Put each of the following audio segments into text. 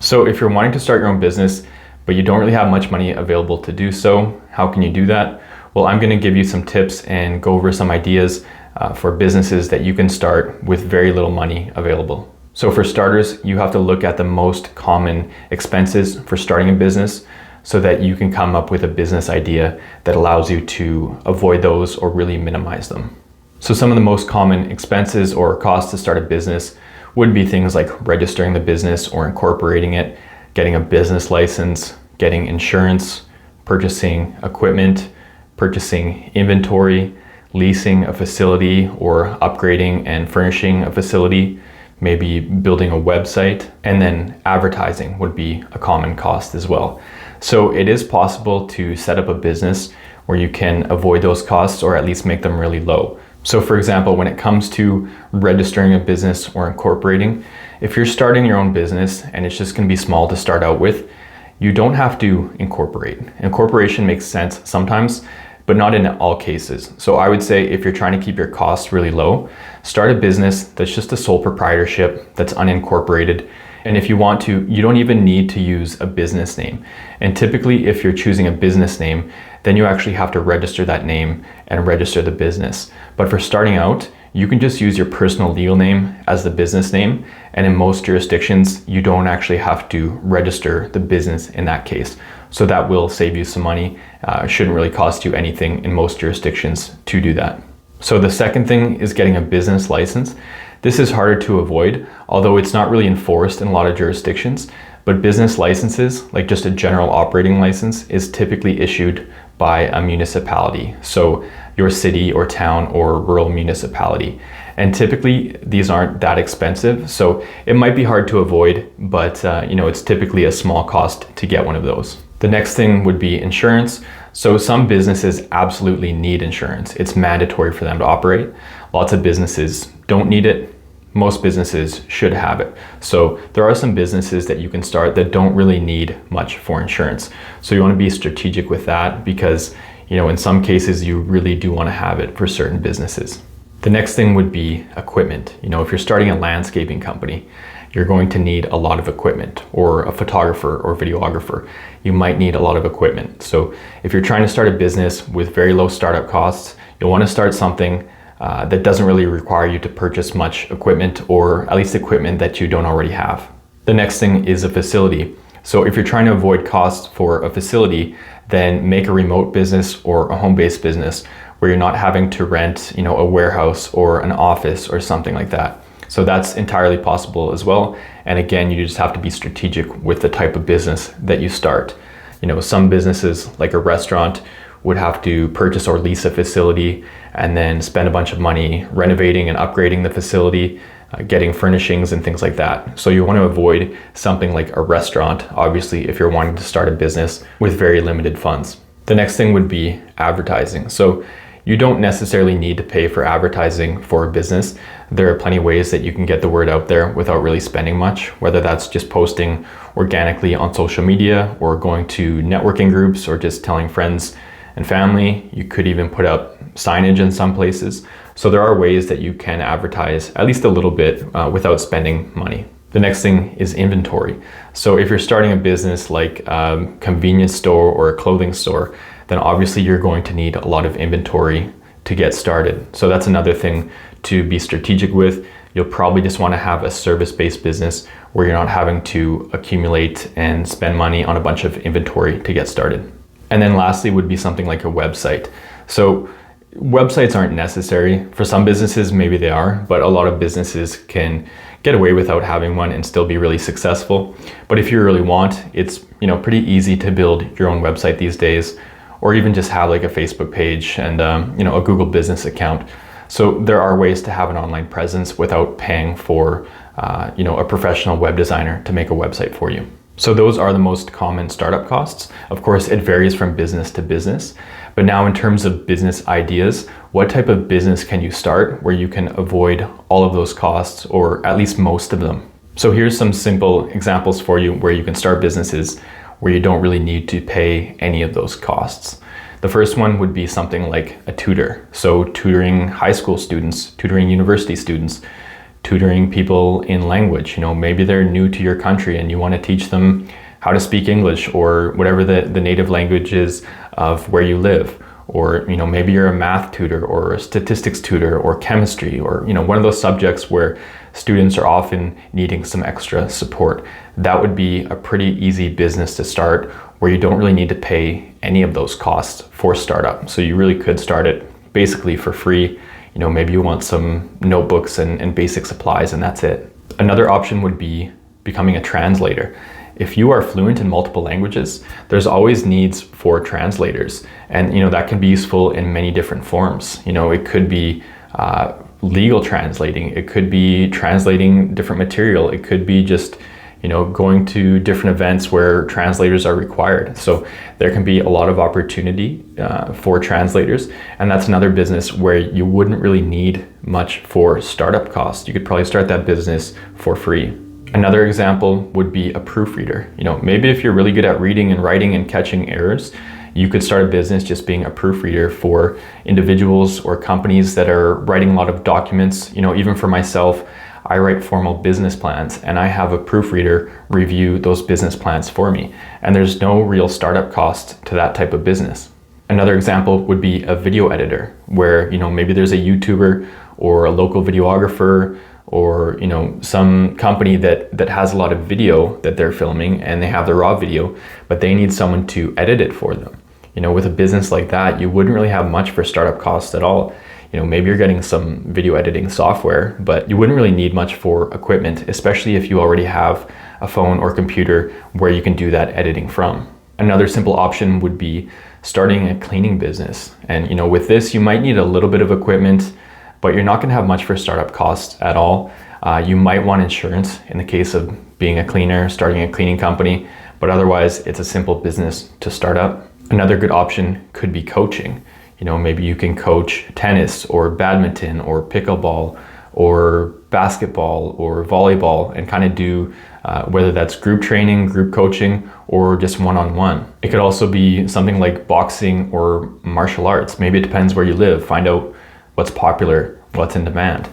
So if you're wanting to start your own business, but you don't really have much money available to do so, how can you do that? Well, I'm going to give you some tips and go over some ideas for businesses that you can start with very little money available. So for starters, you have to look at the most common expenses for starting a business so that you can come up with a business idea that allows you to avoid those or really minimize them. So some of the most common expenses or costs to start a business would be things like registering the business or incorporating it, getting a business license, getting insurance, purchasing equipment, purchasing inventory, leasing a facility or upgrading and furnishing a facility, maybe building a website, and then advertising would be a common cost as well. So it is possible to set up a business where you can avoid those costs or at least make them really low. So for example, when it comes to registering a business or incorporating, if you're starting your own business and it's just going to be small to start out with, you don't have to incorporate. Incorporation makes sense sometimes, but not in all cases. So I would say if you're trying to keep your costs really low, start a business that's just a sole proprietorship, that's unincorporated. And if you want to, you don't even need to use a business name. And typically, if you're choosing a business name, then you actually have to register that name and register the business. But for starting out, you can just use your personal legal name as the business name. And in most jurisdictions, you don't actually have to register the business in that case. So that will save you some money. It shouldn't really cost you anything in most jurisdictions to do that. So the second thing is getting a business license. This is harder to avoid, although it's not really enforced in a lot of jurisdictions, but business licenses, like just a general operating license, is typically issued by a municipality. So your city or town or rural municipality. And typically these aren't that expensive. So it might be hard to avoid, but it's typically a small cost to get one of those. The next thing would be insurance. So some businesses absolutely need insurance. It's mandatory for them to operate. Lots of businesses don't need it. Most businesses should have it. So there are some businesses that you can start that don't really need much for insurance. So you want to be strategic with that because, in some cases you really do want to have it for certain businesses. The next thing would be equipment. If you're starting a landscaping company, you're going to need a lot of equipment, or a photographer or videographer. You might need a lot of equipment. So if you're trying to start a business with very low startup costs, you'll want to start something that doesn't really require you to purchase much equipment, or at least equipment that you don't already have. The next thing is a facility. So if you're trying to avoid costs for a facility, then make a remote business or a home-based business where you're not having to rent, a warehouse or an office or something like that. So that's entirely possible as well. And again, you just have to be strategic with the type of business that you start. Some businesses, like a restaurant, would have to purchase or lease a facility and then spend a bunch of money renovating and upgrading the facility, getting furnishings and things like that. So you want to avoid something like a restaurant, obviously, if you're wanting to start a business with very limited funds. The next thing would be advertising. So you don't necessarily need to pay for advertising for a business. There are plenty of ways that you can get the word out there without really spending much, whether that's just posting organically on social media or going to networking groups or just telling friends and family. You could even put up signage in some places. So there are ways that you can advertise at least a little bit without spending money. The next thing is inventory. So if you're starting a business like a convenience store or a clothing store, then obviously you're going to need a lot of inventory to get started. So that's another thing to be strategic with. You'll probably just want to have a service-based business where you're not having to accumulate and spend money on a bunch of inventory to get started. And then lastly would be something like a website. So websites aren't necessary. For some businesses, maybe they are, but a lot of businesses can get away without having one and still be really successful. But if you really want, it's pretty easy to build your own website these days, or even just have like a Facebook page and a Google business account. So there are ways to have an online presence without paying for a professional web designer to make a website for you. So those are the most common startup costs. Of course, it varies from business to business. But now in terms of business ideas, what type of business can you start where you can avoid all of those costs, or at least most of them? So here's some simple examples for you where you can start businesses where you don't really need to pay any of those costs. The first one would be something like a tutor. So tutoring high school students, tutoring university students, tutoring people in language. Maybe they're new to your country and you want to teach them how to speak English or whatever the native language is of where you live. Or maybe you're a math tutor or a statistics tutor or chemistry, or one of those subjects where students are often needing some extra support. That would be a pretty easy business to start, where you don't really need to pay any of those costs for startup. So you really could start it basically for free. Maybe you want some notebooks and basic supplies, and that's it. Another option would be becoming a translator. If you are fluent in multiple languages, there's always needs for translators. And that can be useful in many different forms. It could be legal translating. It could be translating different material. It could be just going to different events where translators are required. So there can be a lot of opportunity for translators. And that's another business where you wouldn't really need much for startup costs. You could probably start that business for free. Another example would be a proofreader. Maybe if you're really good at reading and writing and catching errors, you could start a business just being a proofreader for individuals or companies that are writing a lot of documents. Even for myself, I write formal business plans and I have a proofreader review those business plans for me. And there's no real startup cost to that type of business. Another example would be a video editor, where maybe there's a YouTuber or a local videographer or some company that has a lot of video that they're filming and they have the raw video, but they need someone to edit it for them. With a business like that, you wouldn't really have much for startup costs at all. Maybe you're getting some video editing software, but you wouldn't really need much for equipment, especially if you already have a phone or computer where you can do that editing from. Another simple option would be starting a cleaning business. And with this, you might need a little bit of equipment, but you're not going to have much for startup costs at all. You might want insurance in the case of being a cleaner, starting a cleaning company, but otherwise it's a simple business to start up. Another good option could be coaching. Maybe you can coach tennis or badminton or pickleball or basketball or volleyball and kind of do whether that's group training, group coaching, or just one-on-one. It could also be something like boxing or martial arts. Maybe it depends where you live. Find out what's popular, what's in demand.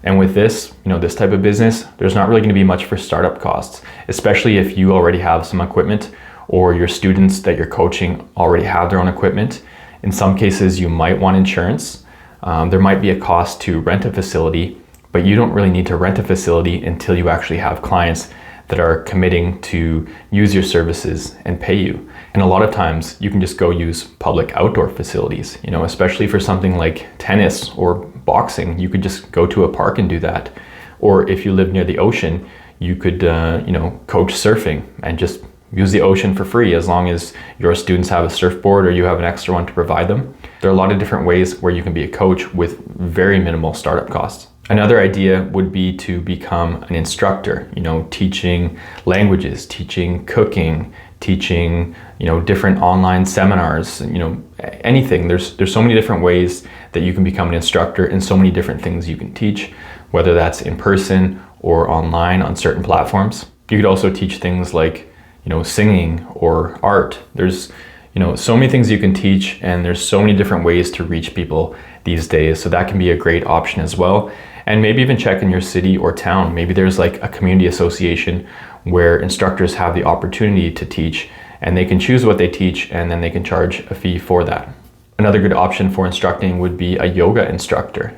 And with this, this type of business, there's not really going to be much for startup costs, especially if you already have some equipment or your students that you're coaching already have their own equipment. In some cases, you might want insurance. There might be a cost to rent a facility, but you don't really need to rent a facility until you actually have clients that are committing to use your services and pay you. And a lot of times you can just go use public outdoor facilities, especially for something like tennis or boxing. You could just go to a park and do that. Or if you live near the ocean, you could, coach surfing and just use the ocean for free as long as your students have a surfboard or you have an extra one to provide them. There are a lot of different ways where you can be a coach with very minimal startup costs. Another idea would be to become an instructor, teaching languages, teaching cooking, teaching, different online seminars, anything. There's so many different ways that you can become an instructor and so many different things you can teach, whether that's in person or online on certain platforms. You could also teach things like, singing or art. There's, so many things you can teach, and there's so many different ways to reach people these days. So that can be a great option as well. And maybe even check in your city or town. Maybe there's like a community association where instructors have the opportunity to teach, and they can choose what they teach, and then they can charge a fee for that. Another good option for instructing would be a yoga instructor.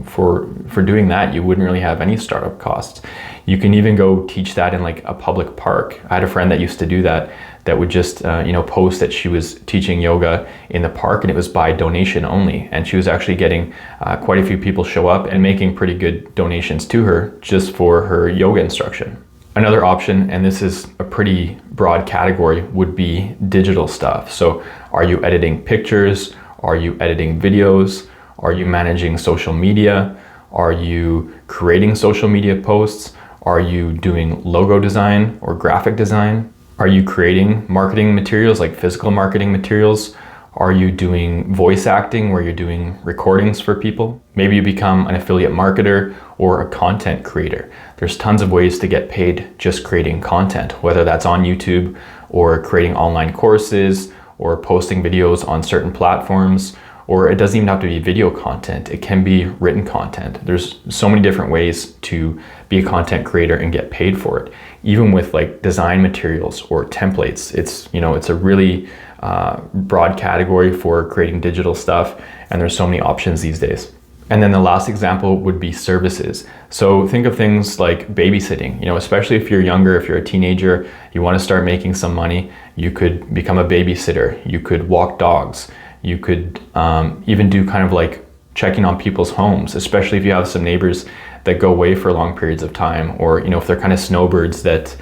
For doing that, you wouldn't really have any startup costs. You can even go teach that in like a public park. I had a friend that used to do that would just post that she was teaching yoga in the park, and it was by donation only. And she was actually getting quite a few people show up and making pretty good donations to her just for her yoga instruction. Another option, and this is a pretty broad category, would be digital stuff. So are you editing pictures? Are you editing videos? Are you managing social media? Are you creating social media posts? Are you doing logo design or graphic design? Are you creating marketing materials like physical marketing materials? Are you doing voice acting where you're doing recordings for people? Maybe you become an affiliate marketer or a content creator. There's tons of ways to get paid just creating content, whether that's on YouTube or creating online courses or posting videos on certain platforms Or it doesn't even have to be video content. It can be written content. There's so many different ways to be a content creator and get paid for it. Even with like design materials or templates, it's a really broad category for creating digital stuff, and there's so many options these days. And then the last example would be services. So think of things like babysitting, especially if you're younger, if you're a teenager, you want to start making some money, you could become a babysitter, you could walk dogs, you could even do kind of like checking on people's homes, especially if you have some neighbors that go away for long periods of time, or if they're kind of snowbirds that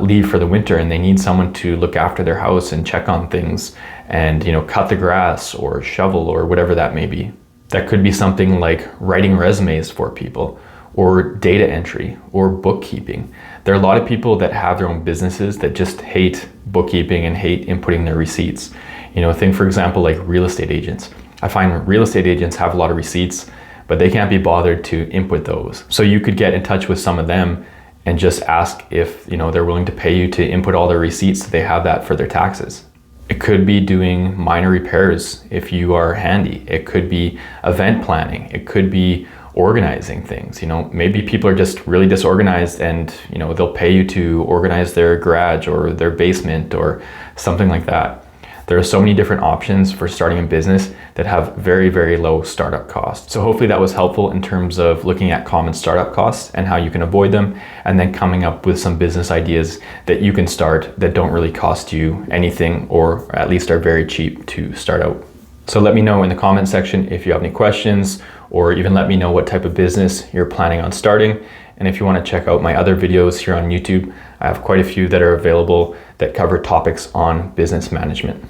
leave for the winter and they need someone to look after their house and check on things and cut the grass or shovel or whatever that may be. That could be something like writing resumes for people, or data entry, or bookkeeping. There are a lot of people that have their own businesses that just hate bookkeeping and hate inputting their receipts. Think for example like real estate agents. I find real estate agents have a lot of receipts, but they can't be bothered to input those. So you could get in touch with some of them and just ask if they're willing to pay you to input all their receipts so they have that for their taxes. It could be doing minor repairs if you are handy. It could be event planning. It could be organizing things. Maybe people are just really disorganized and they'll pay you to organize their garage or their basement or something like that. There are so many different options for starting a business that have very, very low startup costs. So hopefully that was helpful in terms of looking at common startup costs and how you can avoid them, and then coming up with some business ideas that you can start that don't really cost you anything, or at least are very cheap to start out. So let me know in the comment section if you have any questions, or even let me know what type of business you're planning on starting. And if you want to check out my other videos here on YouTube, I have quite a few that are available that cover topics on business management.